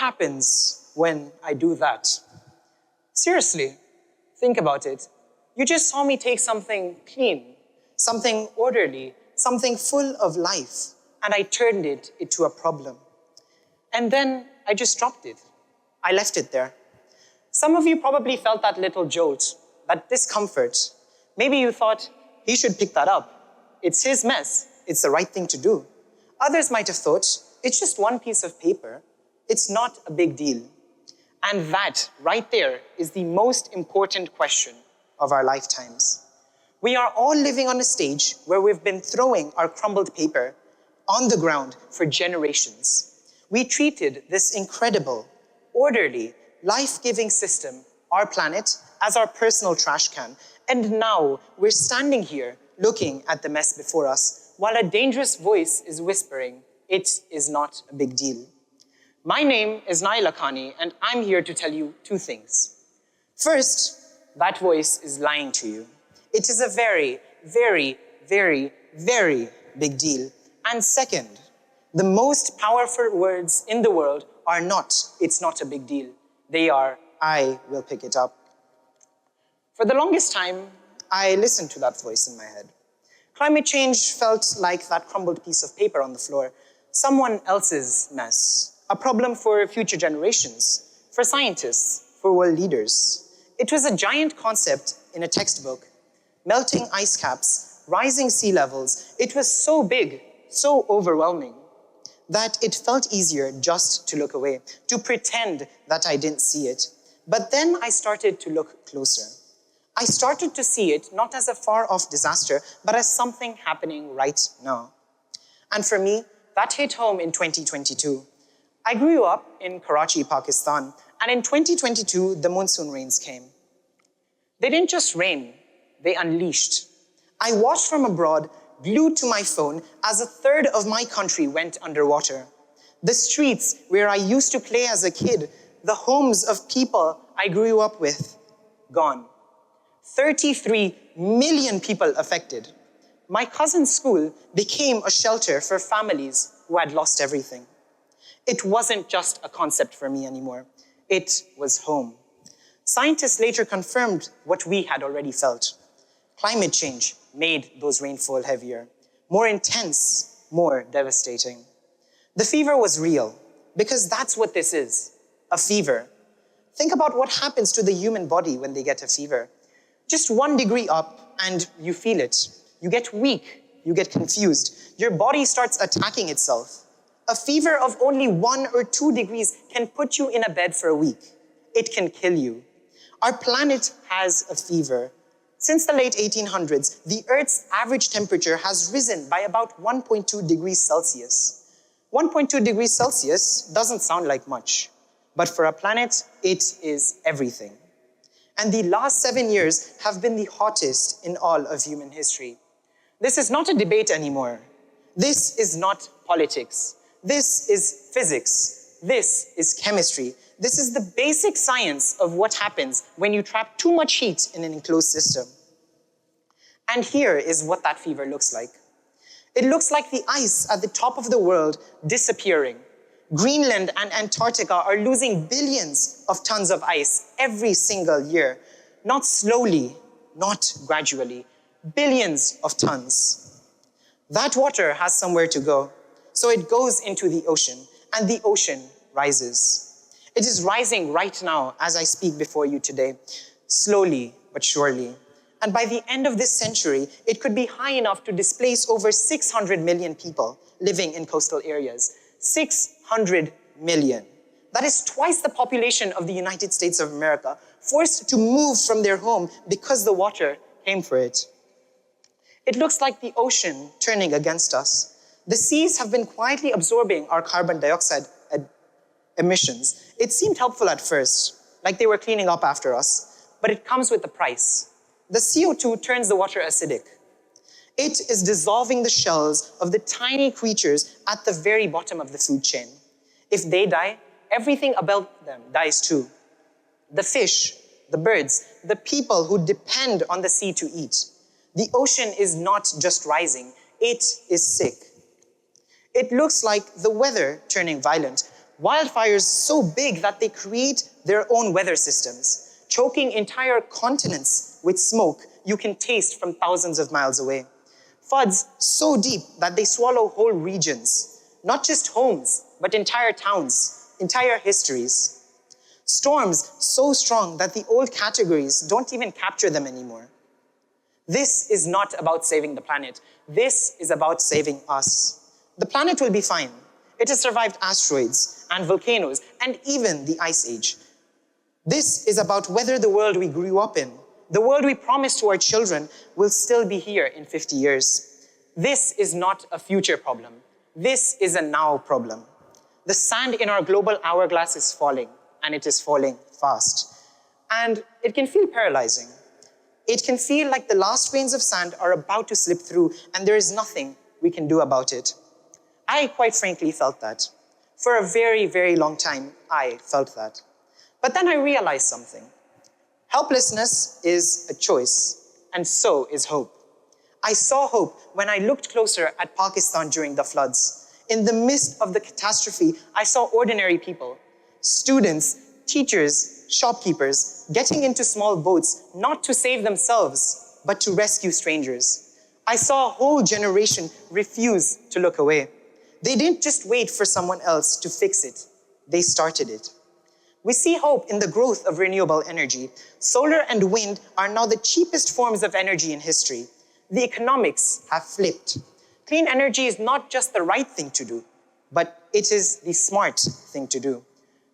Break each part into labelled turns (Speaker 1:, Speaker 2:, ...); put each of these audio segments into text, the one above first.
Speaker 1: happens when I do that? Seriously, think about it. You just saw me take something clean, something orderly, something full of life, and I turned it into a problem. And then I just dropped it. I left it there. Some of you probably felt that little jolt, that discomfort. Maybe you thought, he should pick that up. It's his mess. It's the right thing to do. Others might have thought, it's just one piece of paper. It's not a big deal. And that, right there, is the most important question of our lifetimes. We are all living on a stage where we've been throwing our crumbled paper on the ground for generations. We treated this incredible, orderly, life-giving system, our planet, as our personal trash can. And now we're standing here looking at the mess before us, while a dangerous voice is whispering, it is not a big deal. My name is Nail Lakhani, and I'm here to tell you two things. First, that voice is lying to you. It is a very, very, very, very big deal. And second, the most powerful words in the world are not, it's not a big deal. They are, I will pick it up. For the longest time, I listened to that voice in my head. Climate change felt like that crumbled piece of paper on the floor, someone else's mess, a problem for future generations, for scientists, for world leaders. It was a giant concept in a textbook, melting ice caps, rising sea levels. It was so big, so overwhelming, that it felt easier just to look away, to pretend that I didn't see it. But then I started to look closer. I started to see it not as a far-off disaster, but as something happening right now. And for me, that hit home in 2022. I grew up in Karachi, Pakistan, and in 2022, the monsoon rains came. They didn't just rain, they unleashed. I watched from abroad, glued to my phone, as a third of my country went underwater. The streets where I used to play as a kid, the homes of people I grew up with, gone. 33 million people affected. My cousin's school became a shelter for families who had lost everything. It wasn't just a concept for me anymore. It was home. Scientists later confirmed what we had already felt. Climate change made those rainfall heavier, more intense, more devastating. The fever was real, because that's what this is, a fever. Think about what happens to the human body when they get a fever. Just 1 degree up and you feel it. You get weak, you get confused. Your body starts attacking itself. A fever of only 1 or 2 degrees can put you in a bed for a week. It can kill you. Our planet has a fever. Since the late 1800s, the Earth's average temperature has risen by about 1.2 degrees Celsius. 1.2 degrees Celsius doesn't sound like much, but for a planet, it is everything. And the last 7 years have been the hottest in all of human history. This is not a debate anymore. This is not politics. This is physics. This is chemistry. This is the basic science of what happens when you trap too much heat in an enclosed system. And here is what that fever looks like. It looks like the ice at the top of the world disappearing. Greenland and Antarctica are losing billions of tons of ice every single year. Not slowly, not gradually. Billions of tons. That water has somewhere to go. So it goes into the ocean, and the ocean rises. It is rising right now as I speak before you today, slowly but surely. And by the end of this century, it could be high enough to displace over 600 million people living in coastal areas. 600 million. That is twice the population of the United States of America, forced to move from their home because the water came for it. It looks like the ocean turning against us. The seas have been quietly absorbing our carbon dioxide emissions. It seemed helpful at first, like they were cleaning up after us, but it comes with a price. The CO2 turns the water acidic. It is dissolving the shells of the tiny creatures at the very bottom of the food chain. If they die, everything about them dies too. The fish, the birds, the people who depend on the sea to eat. The ocean is not just rising, it is sick. It looks like the weather turning violent. Wildfires so big that they create their own weather systems, choking entire continents with smoke you can taste from thousands of miles away. Floods so deep that they swallow whole regions, not just homes, but entire towns, entire histories. Storms so strong that the old categories don't even capture them anymore. This is not about saving the planet. This is about saving us. The planet will be fine. It has survived asteroids and volcanoes and even the Ice Age. This is about whether the world we grew up in, the world we promised to our children, will still be here in 50 years. This is not a future problem. This is a now problem. The sand in our global hourglass is falling, and it is falling fast. And it can feel paralyzing. It can feel like the last grains of sand are about to slip through, and there is nothing we can do about it. I quite frankly felt that. For a very, very long time, I felt that. But then I realized something. Helplessness is a choice, and so is hope. I saw hope when I looked closer at Pakistan during the floods. In the midst of the catastrophe, I saw ordinary people, students, teachers, shopkeepers, getting into small boats, not to save themselves, but to rescue strangers. I saw a whole generation refuse to look away. They didn't just wait for someone else to fix it. They started it. We see hope in the growth of renewable energy. Solar and wind are now the cheapest forms of energy in history. The economics have flipped. Clean energy is not just the right thing to do, but it is the smart thing to do.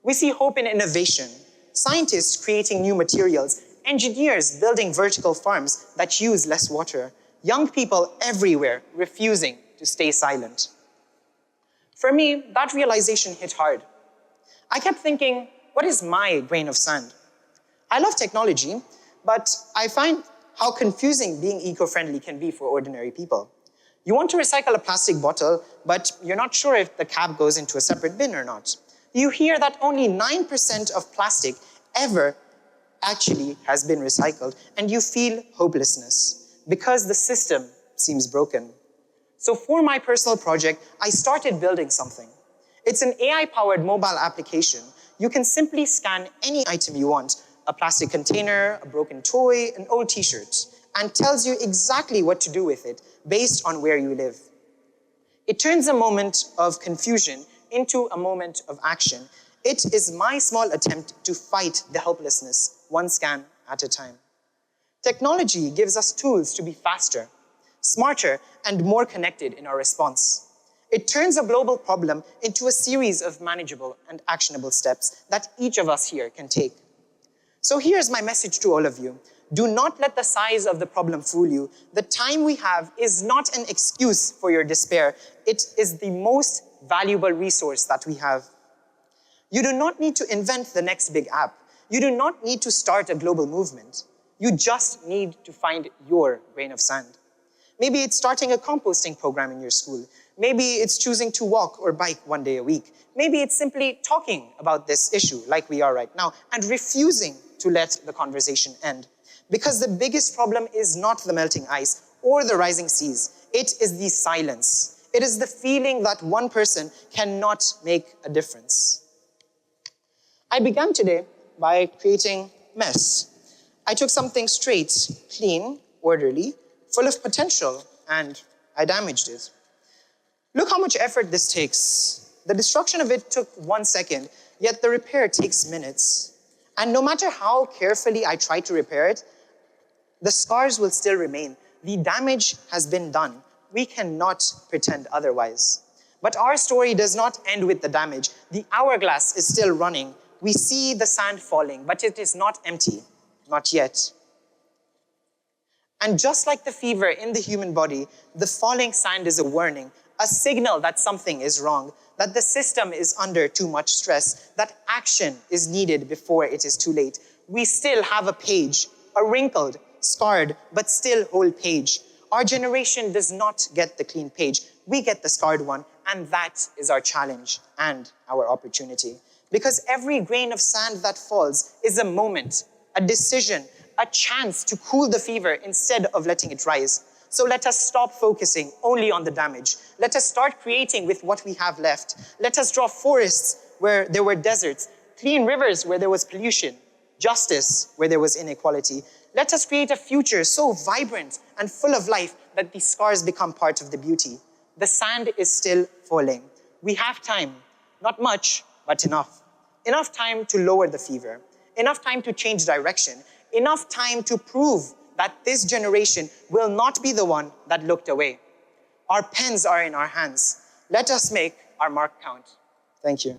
Speaker 1: We see hope in innovation. Scientists creating new materials, engineers building vertical farms that use less water, young people everywhere refusing to stay silent. For me, that realization hit hard. I kept thinking, what is my grain of sand? I love technology, but I find how confusing being eco-friendly can be for ordinary people. You want to recycle a plastic bottle, but you're not sure if the cap goes into a separate bin or not. You hear that only 9% of plastic ever actually has been recycled, and you feel hopelessness because the system seems broken. So for my personal project, I started building something. It's an AI-powered mobile application. You can simply scan any item you want, a plastic container, a broken toy, an old t-shirt, and tells you exactly what to do with it based on where you live. It turns a moment of confusion into a moment of action. It is my small attempt to fight the helplessness, one scan at a time. Technology gives us tools to be faster, smarter, and more connected in our response. It turns a global problem into a series of manageable and actionable steps that each of us here can take. So here's my message to all of you. Do not let the size of the problem fool you. The time we have is not an excuse for your despair. It is the most valuable resource that we have. You do not need to invent the next big app. You do not need to start a global movement. You just need to find your grain of sand. Maybe it's starting a composting program in your school. Maybe it's choosing to walk or bike one day a week. Maybe it's simply talking about this issue like we are right now and refusing to let the conversation end. Because the biggest problem is not the melting ice or the rising seas. It is the silence. It is the feeling that one person cannot make a difference. I began today by creating mess. I took something straight, clean, orderly, full of potential, and I damaged it. Look how much effort this takes. The destruction of it took 1 second, yet the repair takes minutes. And no matter how carefully I try to repair it, the scars will still remain. The damage has been done. We cannot pretend otherwise. But our story does not end with the damage. The hourglass is still running. We see the sand falling, but it is not empty, not yet. And just like the fever in the human body, the falling sand is a warning, a signal that something is wrong, that the system is under too much stress, that action is needed before it is too late. We still have a page, a wrinkled, scarred, but still whole page. Our generation does not get the clean page. We get the scarred one, and that is our challenge and our opportunity. Because every grain of sand that falls is a moment, a decision, a chance to cool the fever instead of letting it rise. So let us stop focusing only on the damage. Let us start creating with what we have left. Let us draw forests where there were deserts, clean rivers where there was pollution, justice where there was inequality. Let us create a future so vibrant and full of life that these scars become part of the beauty. The sand is still falling. We have time, not much, but enough. Enough time to lower the fever, enough time to change direction, enough time to prove that this generation will not be the one that looked away. Our pens are in our hands. Let us make our mark count. Thank you.